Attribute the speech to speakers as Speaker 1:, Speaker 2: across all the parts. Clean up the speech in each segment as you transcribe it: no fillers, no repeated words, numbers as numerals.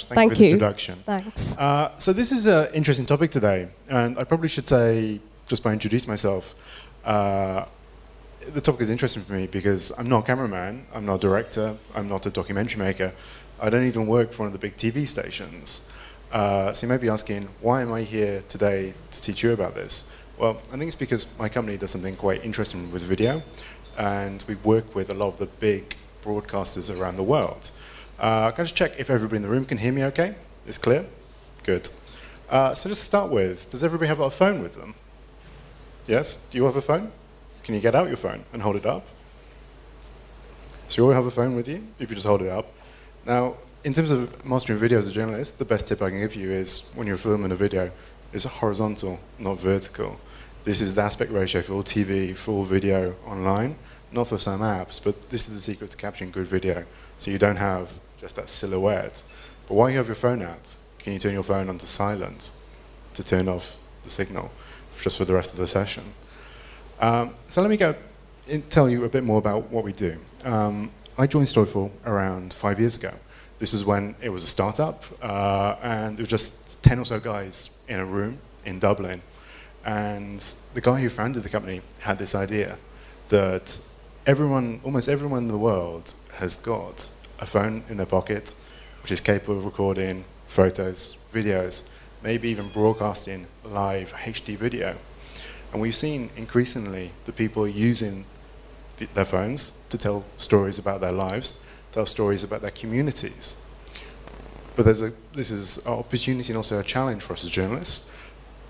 Speaker 1: Thank you for the introduction.
Speaker 2: Thanks.
Speaker 1: So this is an interesting topic today, and I probably should say, just by introducing myself, the topic is interesting for me because I'm not a cameraman, I'm not a director, I'm not a documentary maker, I don't even work for one of the big TV stations. So you may be asking, why am I here today to teach you about this? Well, I think it's because my company does something quite interesting with video, and we work with a lot of the big broadcasters around the world. Can I just check if everybody in the room can hear me okay? It's clear? Good. So just to start with, does everybody have a phone with them? Yes? Do you have a phone? Can you get out your phone and hold it up? So you all have a phone with you, if you just hold it up. Now, in terms of mastering video as a journalist, the best tip I can give you is when you're filming a video, it's horizontal, not vertical. This is the aspect ratio for all TV, for all video online, not for some apps, but this is the secret to capturing good video. So you don't have just that silhouette. But while you have your phone out, can you turn your phone onto silent to turn off the signal just for the rest of the session? So let me go and tell you a bit more about what we do. I joined Storyful around 5 years ago. This was when it was a startup, and there were just 10 or so guys in a room in Dublin. And the guy who founded the company had this idea that almost everyone in the world has got a phone in their pocket, which is capable of recording photos, videos, maybe even broadcasting live HD video. And we've seen increasingly the people using their phones to tell stories about their lives, tell stories about their communities. But this is an opportunity and also a challenge for us as journalists.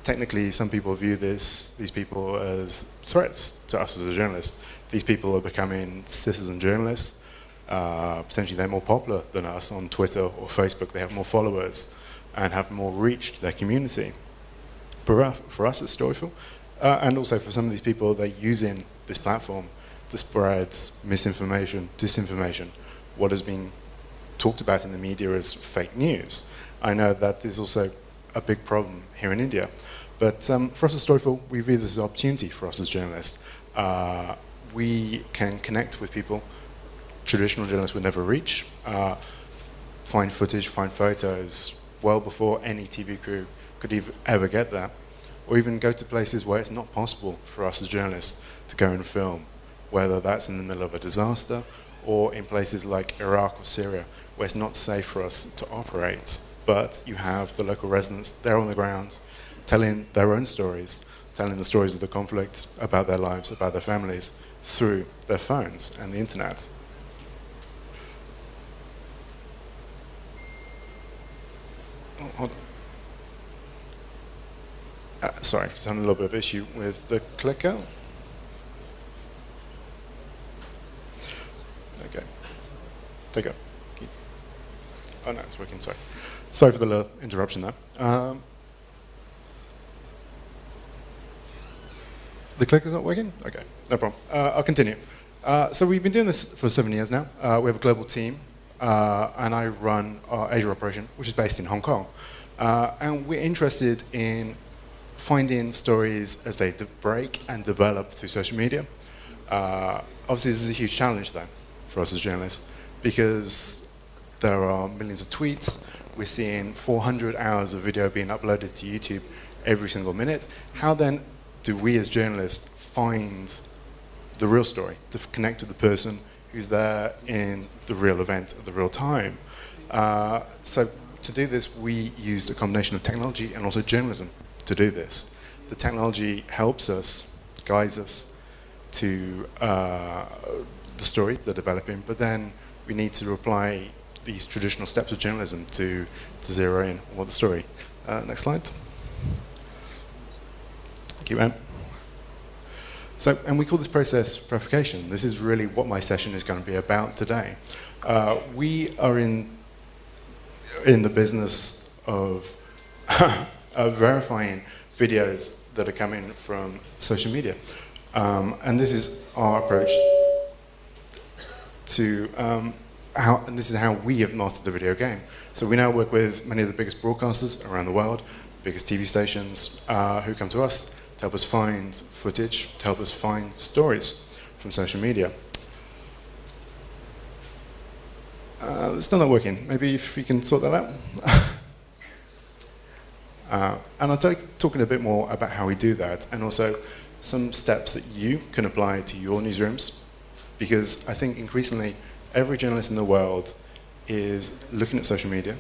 Speaker 1: Technically, some people view these people as threats to us as a journalist. These people are becoming citizen journalists. Potentially they're more popular than us on Twitter or Facebook. They have more followers and have more reach to their community. For us at Storyful, and also for some of these people, they're using this platform to spread misinformation, disinformation, what has been talked about in the media as fake news. I know that is also a big problem here in India. But for us at Storyful, we view this as an opportunity for us as journalists. We can connect with people traditional journalists would never reach, find footage, find photos, well before any TV crew could ever get there, or even go to places where it's not possible for us as journalists to go and film, whether that's in the middle of a disaster or in places like Iraq or Syria, where it's not safe for us to operate. But you have the local residents there on the ground telling their own stories, telling the stories of the conflict, about their lives, about their families, through their phones and the internet. Oh, hold on. Sorry, just having a little bit of issue with the clicker. Okay. Take it. Oh no, it's working, sorry. Sorry for the little interruption there. The clicker's not working? Okay, no problem. I'll continue. So we've been doing this for 7 years now. We have a global team, and I run our Asia operation, which is based in Hong Kong. And we're interested in finding stories as they break and develop through social media. Obviously, this is a huge challenge, though, for us as journalists, because there are millions of tweets. We're seeing 400 hours of video being uploaded to YouTube every single minute. How then do we as journalists find the real story, to connect with the person who's there in the real event at the real time? So to do this, we used a combination of technology and also journalism to do this. The technology helps us, guides us to the story they're developing, but then we need to apply these traditional steps of journalism to zero in on the story. Next slide. Thank you, Anne. So, and we call this process verification. This is really what my session is going to be about today. We are in the business of verifying videos that are coming from social media. And this is our approach to and this is how we have mastered the video game. So we now work with many of the biggest broadcasters around the world, biggest TV stations, who come to us to help us find footage, to help us find stories from social media. It's still not working. Maybe if you can sort that out. And I'll talk a bit more about how we do that, and also some steps that you can apply to your newsrooms, because I think increasingly every journalist in the world is looking at social media,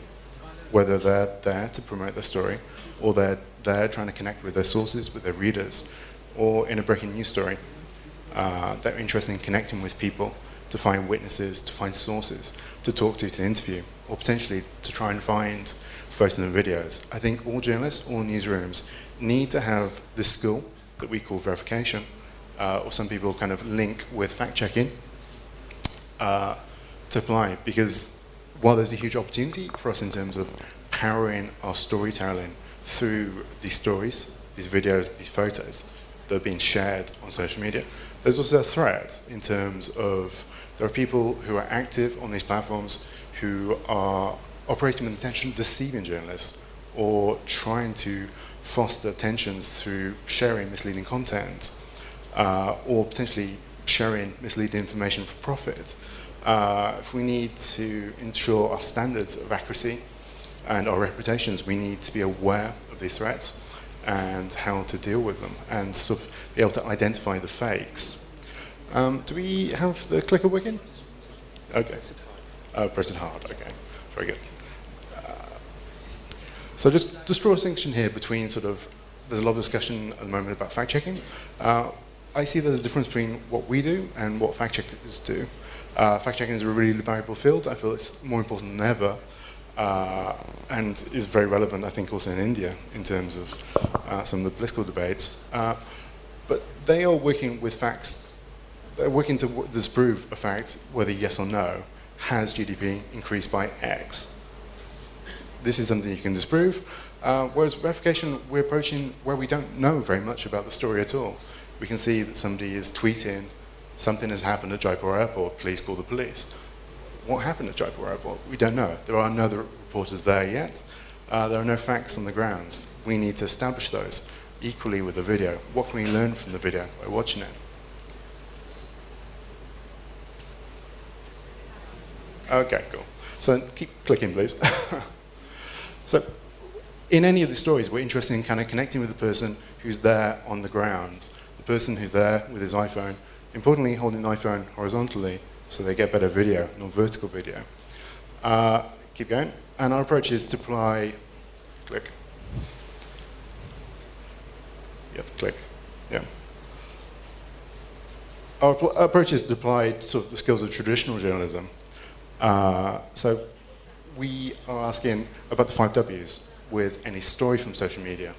Speaker 1: whether they're there to promote their story, or they're there trying to connect with their sources, with their readers, or in a breaking news story. They're interested in connecting with people, to find witnesses, to find sources, to talk to interview, or potentially to try and find photos and videos. I think all journalists, all newsrooms need to have this skill that we call verification, or some people kind of link with fact-checking to apply, because while there's a huge opportunity for us in terms of powering our storytelling through these stories, these videos, these photos that are being shared on social media, there's also a threat in terms of there are people who are active on these platforms who are operating with the intention of deceiving journalists or trying to foster tensions through sharing misleading content or potentially sharing misleading information for profit. If we need to ensure our standards of accuracy and our reputations, we need to be aware of these threats and how to deal with them and sort of be able to identify the fakes. Do we have the clicker working? Okay. Press it hard, okay. Very good. So just draw a distinction here between sort of, there's a lot of discussion at the moment about fact-checking. I see there's a difference between what we do and what fact-checkers do. Fact-checking is a really valuable field. I feel it's more important than ever and is very relevant, I think, also in India in terms of some of the political debates. But they are working with facts. They're working to disprove a fact, whether yes or no, has GDP increased by X. This is something you can disprove. Whereas verification, we're approaching where we don't know very much about the story at all. We can see that somebody is tweeting, something has happened at Jaipur Airport, please call the police. What happened at Jaipur Airport? We don't know. There are no other reporters there yet. There are no facts on the ground. We need to establish those. Equally with the video. What can we learn from the video by watching it? Okay, cool. So keep clicking, please. So in any of the stories, we're interested in kind of connecting with the person who's there on the ground, the person who's there with his iPhone, importantly holding the iPhone horizontally so they get better video, not vertical video. Keep going. And our approach is to apply, click. Yep, click, yeah. Our approach is to apply sort of the skills of traditional journalism. So we are asking about the 5 W's with any story from social media.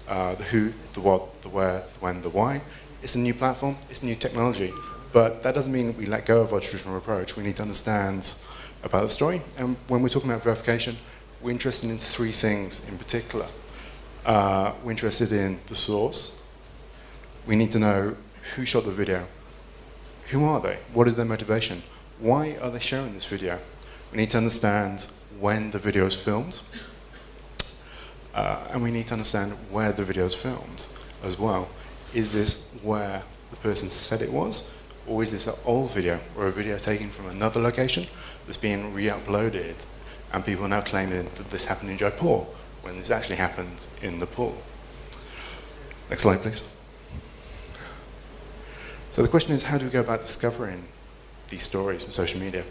Speaker 1: The who, the what, the where, the when, the why. It's a new platform, it's new technology, but that doesn't mean we let go of our traditional approach. We need to understand about the story, and when we're talking about verification, we're interested in 3 things in particular. We're interested in the source. We need to know who shot the video. Who are they? What is their motivation? Why are they sharing this video? We need to understand when the video is filmed, and we need to understand where the video is filmed as well. Is this where the person said it was, or is this an old video, or a video taken from another location that's being re-uploaded, and people are now claiming that this happened in Jaipur, when this actually happened in Nepal? Next slide, please. So the question is, how do we go about discovering these stories from social media?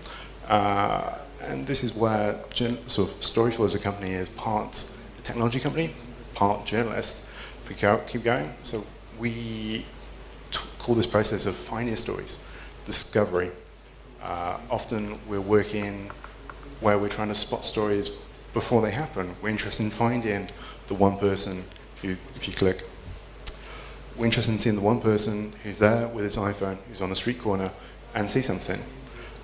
Speaker 1: And this is where sort of Storyful as a company is part a technology company, part journalist. If we keep going, so we call this process of finding stories, discovery. Often we're working where we're trying to spot stories before they happen. We're interested in finding the one person who, if you click, we're interested in seeing the one person who's there with his iPhone, who's on a street corner, and see something.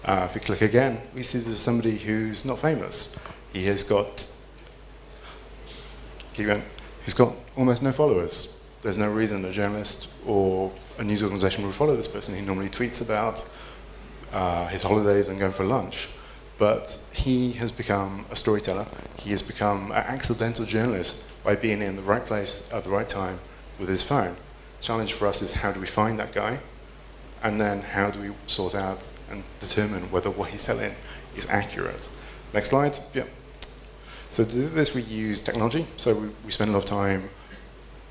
Speaker 1: If we click again, we see there's somebody who's not famous. He has got, keep going, who's got almost no followers. There's no reason a journalist or a news organization would follow this person. He normally tweets about his holidays and going for lunch. But he has become a storyteller. He has become an accidental journalist by being in the right place at the right time with his phone. The challenge for us is, how do we find that guy? And then how do we sort out and determine whether what he's selling is accurate. Next slide. Yeah. So to do this, we use technology. So we spend a lot of time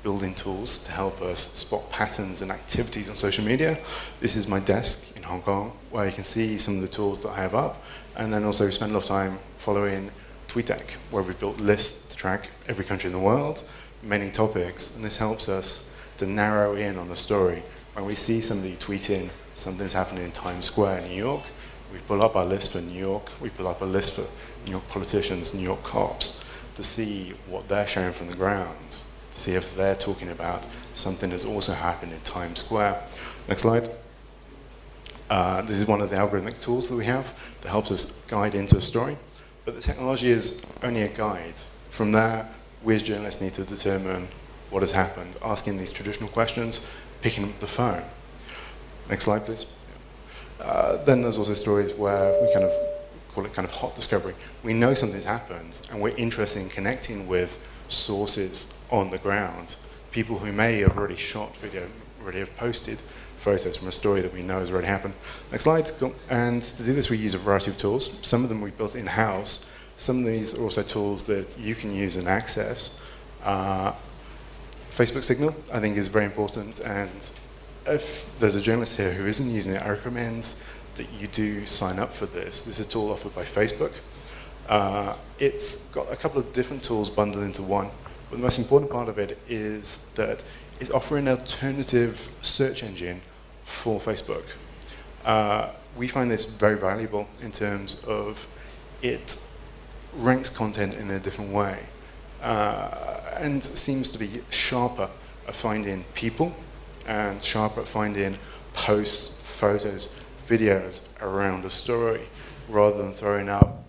Speaker 1: building tools to help us spot patterns and activities on social media. This is my desk in Hong Kong, where you can see some of the tools that I have up. And then also we spend a lot of time following TweetDeck, where we've built lists to track every country in the world, many topics, and this helps us to narrow in on a story. When we see somebody tweeting something's happening in Times Square in New York, we pull up our list for New York, we pull up a list for New York politicians, New York cops, to see what they're showing from the ground, to see if they're talking about something that's also happened in Times Square. Next slide. This is one of the algorithmic tools that we have that helps us guide into a story. But the technology is only a guide. From there, we as journalists need to determine what has happened, asking these traditional questions, picking up the phone. Next slide, please. Then there's also stories where we kind of call it kind of hot discovery. We know something's happened, and we're interested in connecting with sources on the ground, people who may have already shot video, already have posted photos from a story that we know has already happened. Next slide. And to do this, we use a variety of tools. Some of them we built in-house. Some of these are also tools that you can use and access. Facebook Signal, I think, is very important. And if there's a journalist here who isn't using it, I recommend that you do sign up for this. This is a tool offered by Facebook. It's got a couple of different tools bundled into one. But the most important part of it is that it's offering an alternative search engine for Facebook. We find this very valuable in terms of it ranks content in a different way and seems to be sharper at finding people and sharper at finding posts, photos, videos around a story rather than throwing up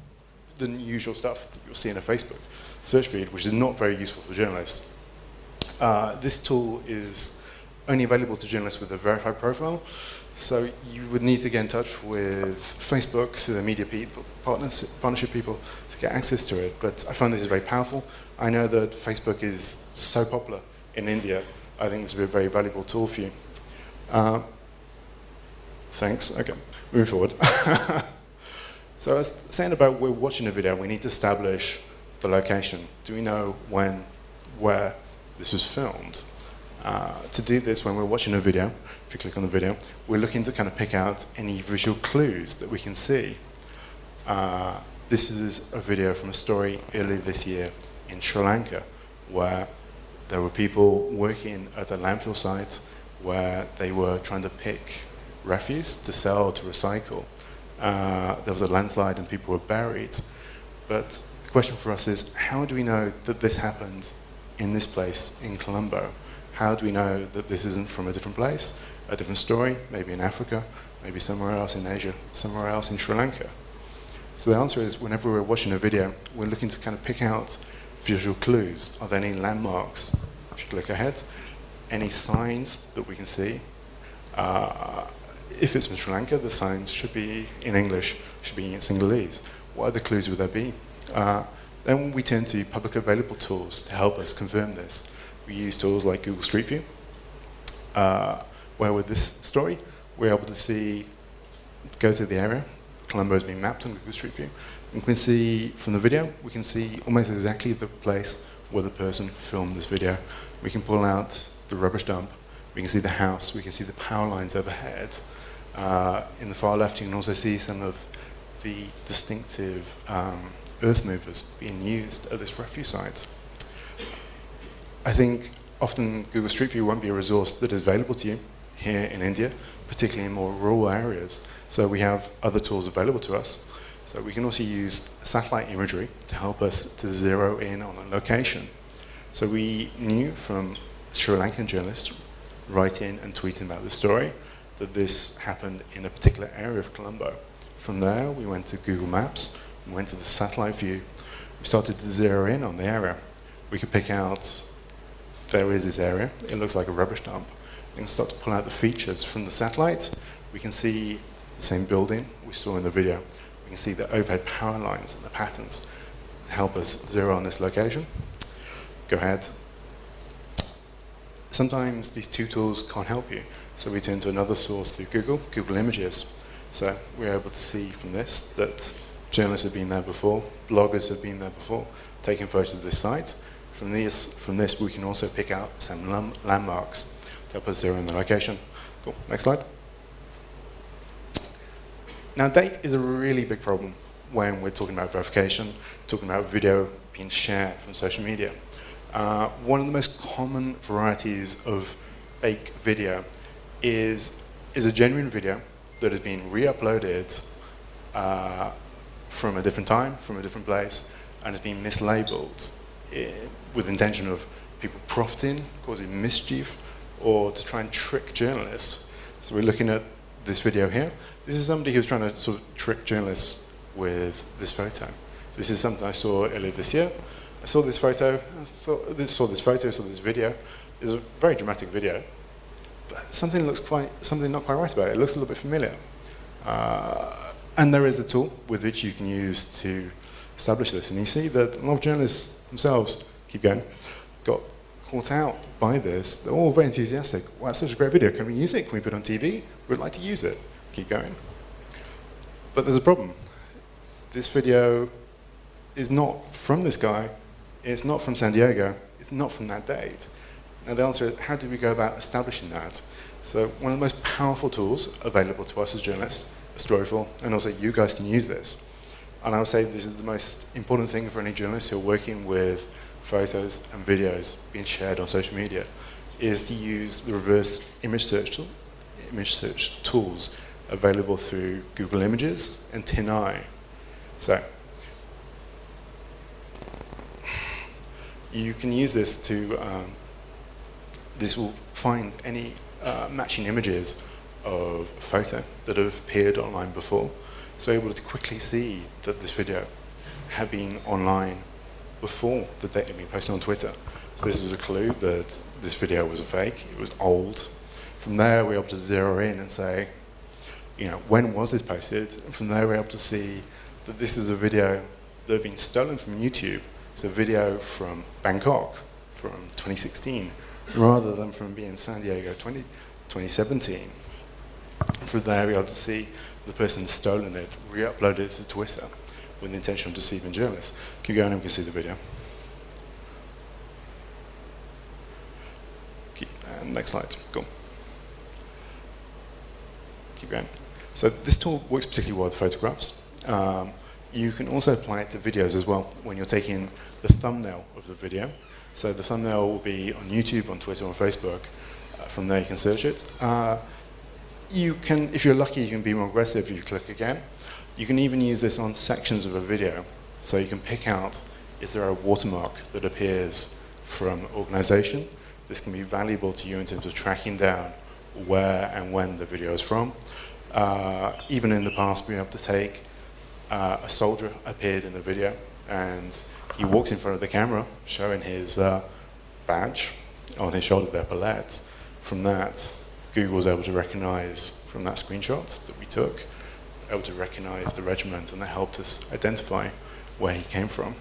Speaker 1: the usual stuff that you'll see in a Facebook search feed, which is not very useful for journalists. This tool is only available to journalists with a verified profile, so you would need to get in touch with Facebook through the media people, partnership people to get access to it, but I find this is very powerful. I know that Facebook is so popular in India. I think this would be a very valuable tool for you. Thanks, okay, moving forward. So I was saying about we're watching a video, we need to establish the location. Do we know when, where this was filmed? To do this, when we're watching a video, if you click on the video, we're looking to kind of pick out any visual clues that we can see. This is a video from a story earlier this year in Sri Lanka, where there were people working at a landfill site where they were trying to pick refuse to sell, to recycle. There was a landslide and people were buried. But the question for us is, how do we know that this happened in this place in Colombo? How do we know that this isn't from a different place, a different story, maybe in Africa, maybe somewhere else in Asia, somewhere else in Sri Lanka? So the answer is, whenever we're watching a video, we're looking to kind of pick out visual clues. Are there any landmarks? If you click ahead, any signs that we can see? If it's from Sri Lanka, the signs should be in English, should be in Sinhalese. What other clues would there be? Then we turn to public available tools to help us confirm this. We use tools like Google Street View, where with this story, we're able to go to the area. Colombo has been mapped on Google Street View. And we can see from the video, we can see almost exactly the place where the person filmed this video. We can pull out the rubbish dump. We can see the house. We can see the power lines overhead. In the far left, you can also see some of the distinctive earth movers being used at this refuse site. I think often Google Street View won't be a resource that is available to you here in India, particularly in more rural areas. So we have other tools available to us. So we can also use satellite imagery to help us to zero in on a location. So we knew from Sri Lankan journalists writing and tweeting about this story that this happened in a particular area of Colombo. From there, we went to Google Maps, we went to the satellite view, we started to zero in on the area. We could pick out, there is this area, it looks like a rubbish dump. We can start to pull out the features from the satellite. We can see the same building we saw in the video. We can see the overhead power lines and the patterns to help us zero on this location. Go ahead. Sometimes these two tools can't help you, so we turn to another source through Google Images. So we're able to see from this that Journalists have been there before, bloggers have been there before, taking photos of this site. From this we can also pick out some landmarks to help us zero in the location. Cool, next slide. Now date is a really big problem when we're talking about verification, talking about video being shared from social media. One of the most common varieties of fake video is a genuine video that has been re-uploaded from a different time, from a different place, and has been mislabeled with the intention of people profiting, causing mischief, or to try and trick journalists. So we're looking at this video here. This is somebody who's trying to sort of trick journalists with this photo. This is something I saw earlier this year. I saw this photo, saw this video. It's a very dramatic video, but something not quite right about it. It looks a little bit familiar. And there is a tool with which you can use to establish this. And you see that a lot of journalists themselves, keep going, got caught out by this. They're all very enthusiastic. Wow, it's such a great video. Can we use it? Can we put it on TV? We'd like to use it. Keep going. But there's a problem. This video is not from this guy. It's not from San Diego. It's not from that date. Now the answer is, how do we go about establishing that? So one of the most powerful tools available to us as journalists, Storyful, and also you guys can use this. And I would say this is the most important thing for any journalists who are working with photos and videos being shared on social media, is to use the reverse image search tools available through Google Images and TinEye. So you can use this to, this will find any matching images of a photo that have appeared online before. So able to quickly see that this video had been online before the date had been posted on Twitter. So this was a clue that this video was a fake, it was old. From there we're able to zero in and say, you know, when was this posted? And from there we're able to see that this is a video that had been stolen from YouTube. It's a video from Bangkok from 2016, rather than from being San Diego 2017. And from there we're able to see the person stolen it, re-uploaded it to Twitter with the intention of deceiving journalists. Keep going and we can see the video. Next slide, cool. Keep going. So this tool works particularly well with photographs. You can also apply it to videos as well when you're taking the thumbnail of the video. So the thumbnail will be on YouTube, on Twitter, on Facebook. From there you can search it. You can, if you're lucky, you can be more aggressive if you click again. You can even use this on sections of a video. So you can pick out, is there a watermark that appears from an organization? This can be valuable to you in terms of tracking down where and when the video is from. Even in the past, being able to take a soldier appeared in the video and he walks in front of the camera showing his badge on his shoulder, their palette. From that, Google was able to recognize from that screenshot that we took, able to recognize the regiment, and that helped us identify where he came from.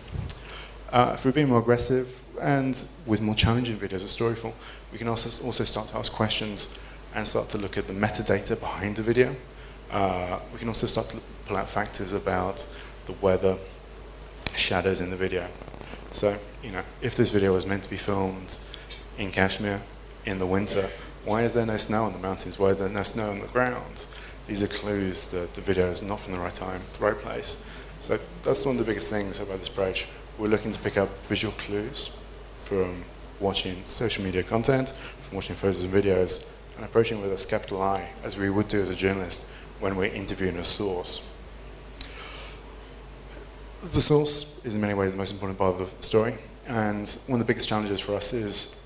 Speaker 1: If we're being more aggressive and with more challenging videos of Storyful, we can also start to ask questions and start to look at the metadata behind the video. We can also start to pull out factors about the weather, shadows in the video. So, you know, if this video was meant to be filmed in Kashmir in the winter, why is there no snow on the mountains? Why is there no snow on the ground? These are clues that the video is not from the right time, the right place. So that's one of the biggest things about this approach. We're looking to pick up visual clues from watching social media content, from watching photos and videos, and approaching with a skeptical eye, as we would do as a journalist when we're interviewing a source. The source is in many ways the most important part of the story, and one of the biggest challenges for us is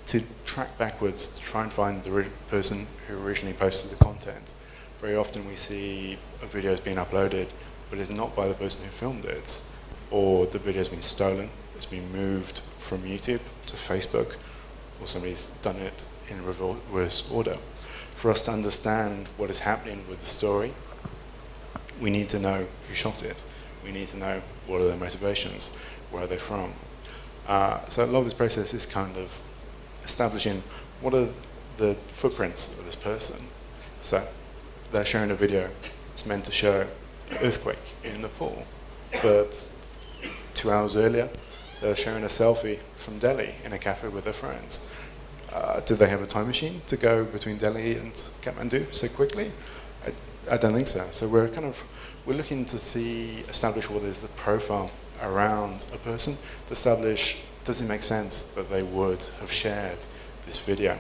Speaker 1: to track backwards to try and find the person who originally posted the content. Very often we see a video is being uploaded, but it's not by the person who filmed it, or the video has been stolen, it's been moved from YouTube to Facebook, or somebody's done it in reverse order. For us to understand what is happening with the story, we need to know who shot it. We need to know what are their motivations, where are they from. So a lot of this process is kind of establishing what are the footprints of this person. So they're showing a video, it's meant to show earthquake in Nepal. But 2 hours earlier, they're sharing a selfie from Delhi in a cafe with their friends. Do they have a time machine to go between Delhi and Kathmandu so quickly? I don't think so. So we're looking to establish what is the profile around a person, to establish, does it make sense that they would have shared this video?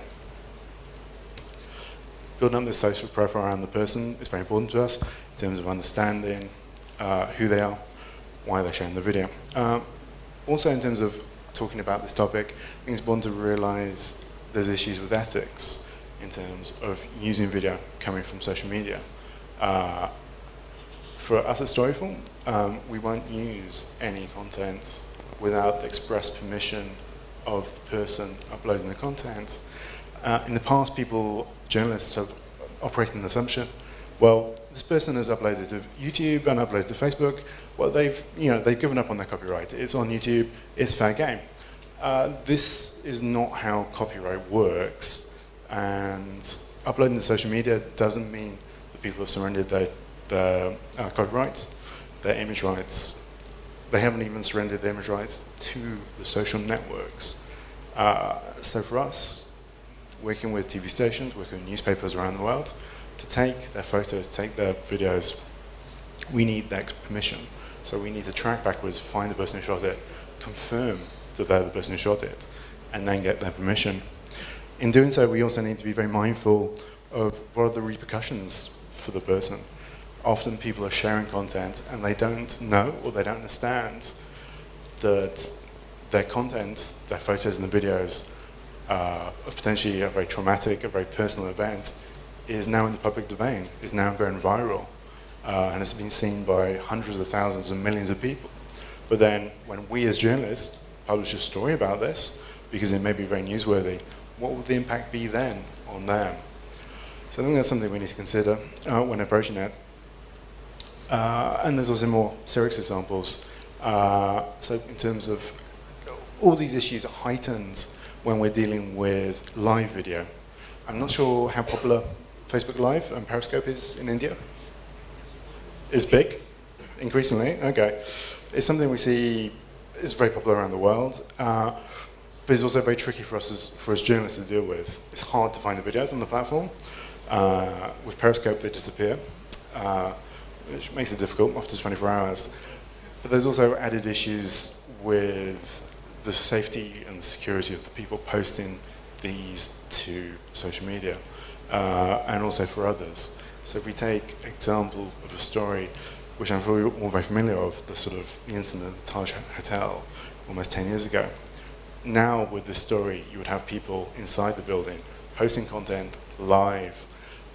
Speaker 1: Building up this social profile around the person is very important to us in terms of understanding who they are, why they're sharing the video. Also in terms of talking about this topic, I think it's important to realize there's issues with ethics in terms of using video coming from social media. For us at Storyful, we won't use any content without the express permission of the person uploading the content. In the past, journalists have operated on the assumption, well, this person has uploaded to YouTube and uploaded to Facebook. Well, they've given up on their copyright. It's on YouTube. It's fair game. This is not how copyright works, and uploading to social media doesn't mean that people have surrendered their copyrights, their image rights. They haven't even surrendered their image rights to the social networks. So for us, working with TV stations, working with newspapers around the world, to take their photos, take their videos, we need that permission. So we need to track backwards, find the person who shot it, confirm that they're the person who shot it, and then get their permission. In doing so, we also need to be very mindful of what are the repercussions for the person. Often people are sharing content and they don't know or they don't understand that their content, their photos and the videos of potentially a very traumatic, a very personal event is now in the public domain, is now going viral, and it's been seen by hundreds of thousands and millions of people. But then when we as journalists publish a story about this, because it may be very newsworthy, what would the impact be then on them? So I think that's something we need to consider when approaching it. And there's also more serious examples. So in terms of all these issues are heightened when we're dealing with live video. I'm not sure how popular Facebook Live and Periscope is in India. It's big, increasingly, okay. It's something we see is very popular around the world, but it's also very tricky for us as journalists to deal with. It's hard to find the videos on the platform. With Periscope, they disappear, which makes it difficult after 24 hours. But there's also added issues with the safety and security of the people posting these to social media, and also for others. So if we take example of a story, which I'm probably all very familiar of, the incident at Taj Hotel almost 10 years ago. Now with this story, you would have people inside the building posting content live.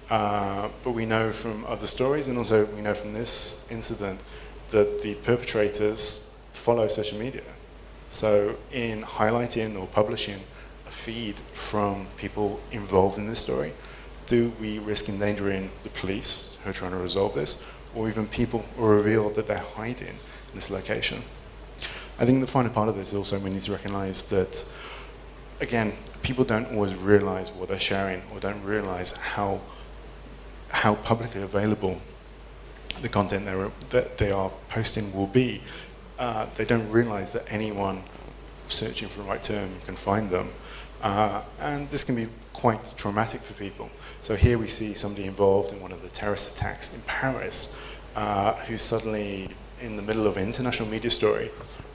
Speaker 1: But we know from other stories, and also we know from this incident, that the perpetrators follow social media. So in highlighting or publishing a feed from people involved in this story, do we risk endangering the police who are trying to resolve this, or even people who reveal that they're hiding in this location? I think the final part of this is also we need to recognize that, again, people don't always realize what they're sharing or don't realize how publicly available the content that they are posting will be. They don't realize that anyone searching for the right term can find them. And this can be quite traumatic for people. So here we see somebody involved in one of the terrorist attacks in Paris, who's suddenly in the middle of an international media story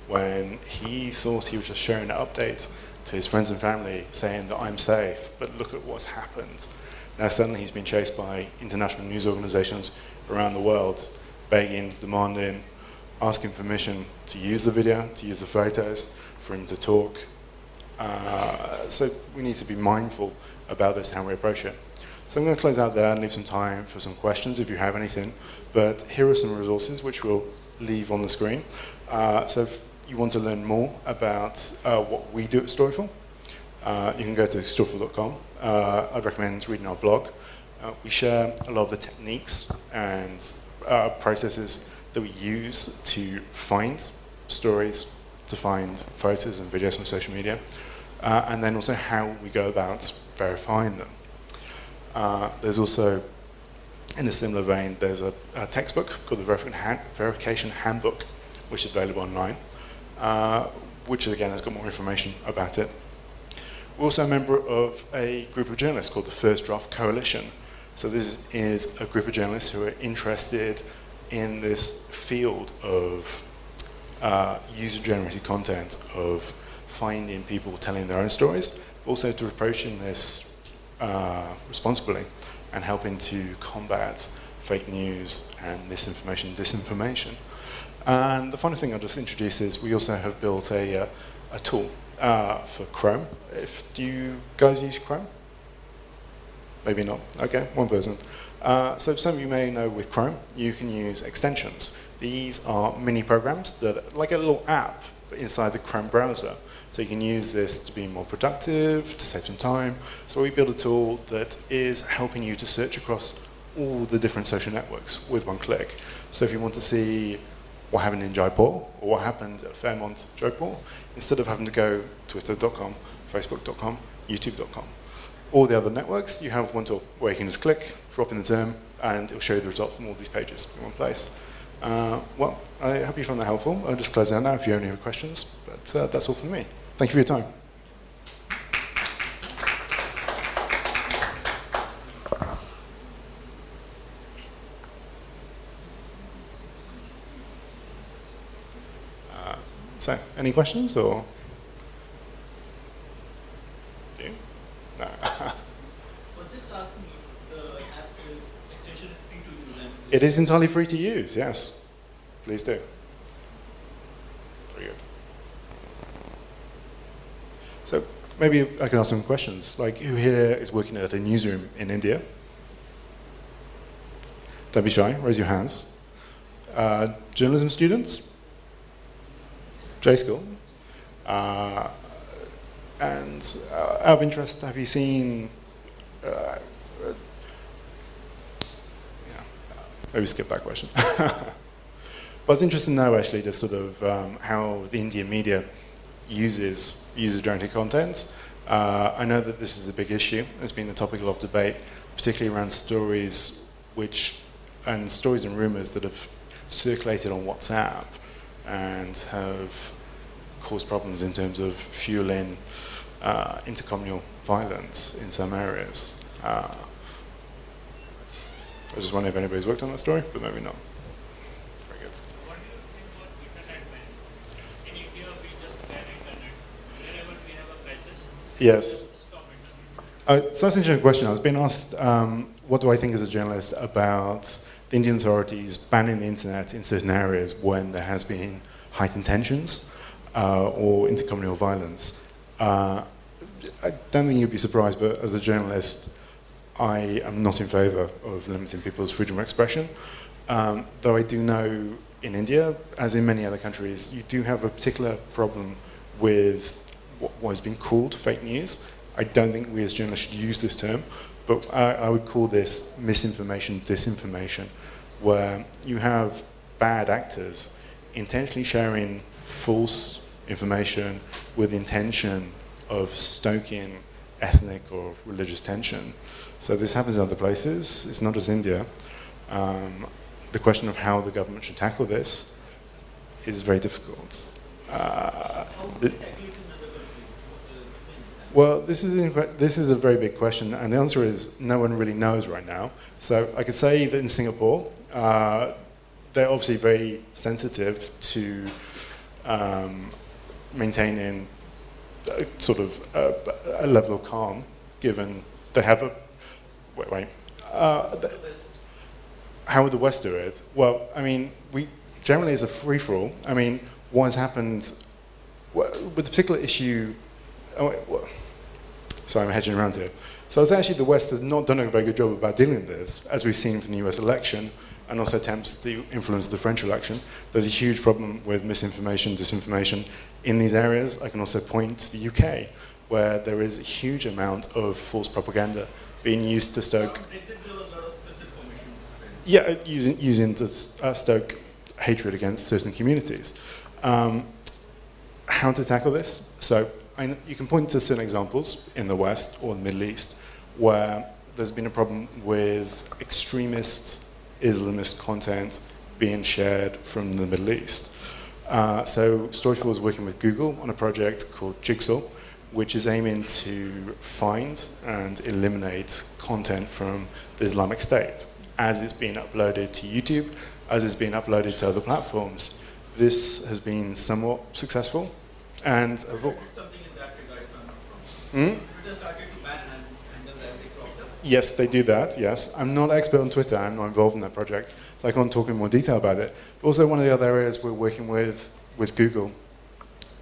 Speaker 1: when he thought he was just sharing an update to his friends and family saying that I'm safe, but look at what's happened. Now suddenly he's been chased by international news organizations around the world, begging, demanding, asking permission to use the video, to use the photos, for him to talk. So we need to be mindful about this, how we approach it. So I'm going to close out there and leave some time for some questions if you have anything. But here are some resources which we'll leave on the screen. So if you want to learn more about what we do at Storyful, you can go to storyful.com. I'd recommend reading our blog. We share a lot of the techniques and processes that we use to find stories, to find photos and videos from social media, and then also how we go about verifying them. There's also In a similar vein, there's a textbook called the Verification Handbook, which is available online, which again has got more information about it. We're also a member of a group of journalists called the First Draft Coalition. So this is a group of journalists who are interested in this field of user-generated content, of finding people telling their own stories, also to approaching this responsibly and helping to combat fake news and misinformation, disinformation. And the final thing I'll just introduce is we also have built a tool for Chrome. Do you guys use Chrome? Maybe not. Okay, one person. So some of you may know with Chrome, you can use extensions. These are mini programs that are like a little app inside the Chrome browser. So you can use this to be more productive, to save some time. So we built a tool that is helping you to search across all the different social networks with one click. So if you want to see what happened in Jaipur or what happened at Fairmont Jodhpur, instead of having to go twitter.com, facebook.com, youtube.com, all the other networks, you have one tool where you can just click, drop in the term, and it'll show you the result from all these pages in one place. Well, I hope you found that helpful. I'll just close down now if you have any questions, but that's all from me. Thank you for your time. So, any questions or? Do you? No.
Speaker 2: Well, just asking if the app extension is free to use. And
Speaker 1: It is entirely free to use, yes. Please do. Very good. So maybe I can ask some questions. Like, who here is working at a newsroom in India? Don't be shy, raise your hands. Journalism students? J School. And out of interest, have you seen, maybe skip that question. But I was interested to know actually just sort of how the Indian media uses user-generated content. I know that this is a big issue. It's been a topic of debate, particularly around stories and rumors that have circulated on WhatsApp and have caused problems in terms of fueling intercommunal violence in some areas. I was just wondering if anybody's worked on that story, but maybe not. Very good.
Speaker 3: What do you think about internet ban? In India, we just ban internet. Wherever we have a crisis,
Speaker 1: Yes.
Speaker 3: stop internet.
Speaker 1: So that's an interesting question. I was being asked, what do I think as a journalist about the Indian authorities banning the internet in certain areas when there has been heightened tensions or intercommunal violence. I don't think you'd be surprised, but as a journalist, I am not in favour of limiting people's freedom of expression. Though I do know in India, as in many other countries, you do have a particular problem with what has been called fake news. I don't think we as journalists should use this term, but I would call this misinformation, disinformation, where you have bad actors intentionally sharing false information with the intention of stoking ethnic or religious tension. So this happens in other places. It's not just India. The question of how the government should tackle this is very difficult.
Speaker 2: how do you tackle it in other countries?
Speaker 1: Well, this is a very big question, and the answer is no one really knows right now. So I could say that in Singapore, they're obviously very sensitive to maintaining a level of calm, given they have a how would the West do it? Well, I mean, we generally it's a free-for-all. I mean, what has happened with the particular issue? Sorry, I'm hedging around here. So it's actually the West has not done a very good job about dealing with this, as we've seen from the US election, and also attempts to influence the French election. There's a huge problem with misinformation, disinformation in these areas. I can also point to the UK, where there is a huge amount of false propaganda being used to stoke.
Speaker 2: Brexit, there was a lot of misinformation spread.
Speaker 1: Yeah, using to stoke hatred against certain communities. How to tackle this? So you can point to certain examples in the West or the Middle East where there's been a problem with extremist Islamist content being shared from the Middle East. So Storyful is working with Google on a project called Jigsaw, which is aiming to find and eliminate content from the Islamic State as it's being uploaded to YouTube, as it's being uploaded to other platforms. This has been somewhat successful, and
Speaker 2: Twitter did something in that regard, if I'm not wrong. Twitter started to ban handles as they cropped up.
Speaker 1: Yes, they do that, yes. I'm not an expert on Twitter, I'm not involved in that project, so I can't talk in more detail about it. But also one of the other areas we're working with Google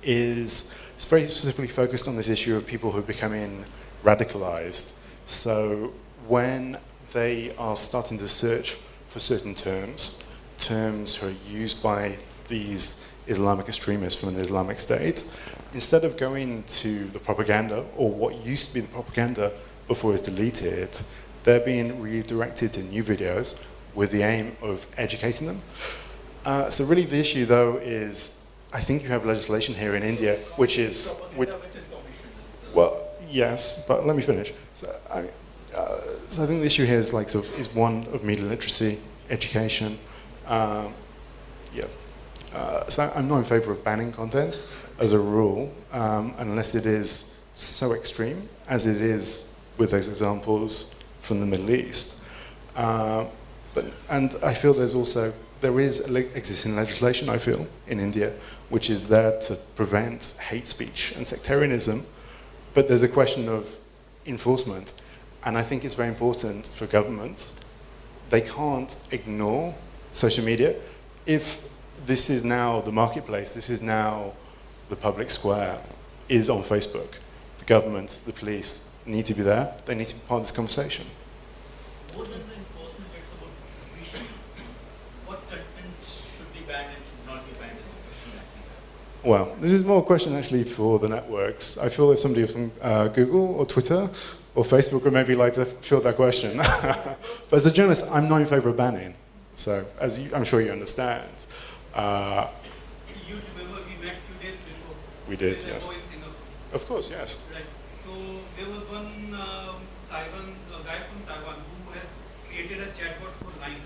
Speaker 1: is it's very specifically focused on this issue of people who are becoming radicalized. So when they are starting to search for certain terms who are used by these Islamic extremists from the Islamic State, instead of going to the propaganda, or what used to be the propaganda before it's deleted, they're being redirected to new videos with the aim of educating them. So really the issue though is, I think you have legislation here in India, which is, well, yes, but let me finish. So I think the issue here is like is one of media literacy, education. So I'm not in favour of banning content as a rule, unless it is so extreme as it is with those examples from the Middle East. And I feel there is existing legislation, I feel, in India, which is there to prevent hate speech and sectarianism, but there's a question of enforcement. And I think it's very important for governments. They can't ignore social media. If this is now the marketplace, this is now the public square, is on Facebook, the government, the police need to be there. They need to be part of this conversation.
Speaker 2: More than the enforcement, it's about distribution. What content should be banned and should not be banned is the question that we have.
Speaker 1: Well, this is more a question actually for the networks. I feel if somebody from Google or Twitter or Facebook would maybe like to field that question. But as a journalist, I'm not in favour of banning. So, I'm sure you understand.
Speaker 3: You remember we met few days before.
Speaker 1: We did,
Speaker 3: We were
Speaker 1: yes.
Speaker 3: in Singapore.
Speaker 1: Of course, yes.
Speaker 3: Right. So there was one guy from Taiwan who has created a chatbot for Line.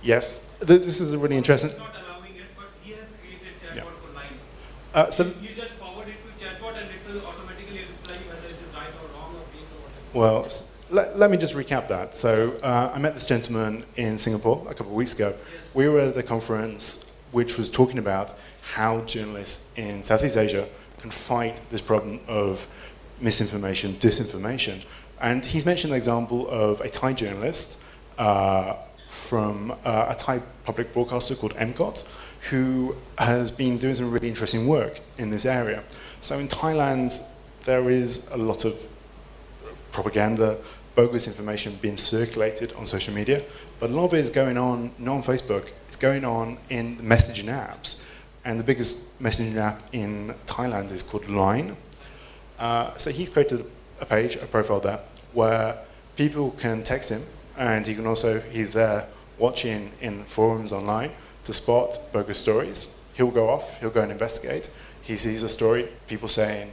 Speaker 1: Yes, this is a really interesting.
Speaker 3: He's not allowing it, but he has created chatbot
Speaker 1: Yeah.
Speaker 3: for Line.
Speaker 1: So,
Speaker 3: You just forward it to chatbot and it will automatically reply whether it is right or wrong or fake or whatever.
Speaker 1: well, let me just recap that. So I met this gentleman in Singapore a couple of weeks ago. We were at a conference which was talking about how journalists in Southeast Asia can fight this problem of misinformation, disinformation. And he's mentioned an example of a Thai journalist from a Thai public broadcaster called MCOT, who has been doing some really interesting work in this area. So in Thailand, there is a lot of propaganda, bogus information being circulated on social media, but a lot of it is going on not on Facebook, it's going on in messaging apps. And the biggest messaging app in Thailand is called Line. So he's created a page, a profile there, where people can text him, and he's there watching in forums online to spot bogus stories. He'll go off, he'll go and investigate. He sees a story, people saying,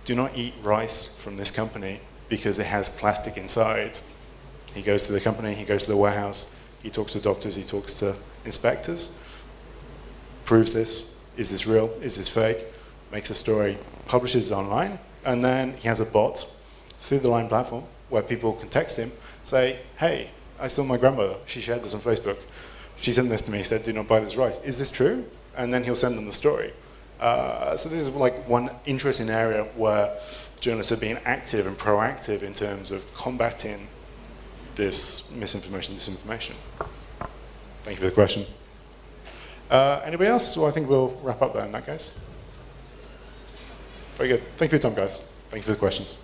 Speaker 1: do not eat rice from this company because it has plastic inside. He goes to the company, he goes to the warehouse, he talks to doctors, he talks to inspectors, proves this, is this real, is this fake, makes a story, publishes it online, and then he has a bot through the Line platform where people can text him, say, hey, I saw my grandmother, she shared this on Facebook. She sent this to me, said, do not buy this rice. Is this true? And then he'll send them the story. So this is like one interesting area where journalists are being active and proactive in terms of combating this misinformation, disinformation. Thank you for the question. Anybody else? Well, I think we'll wrap up there in that case. Very good. Thank you for your time, guys. Thank you for the questions.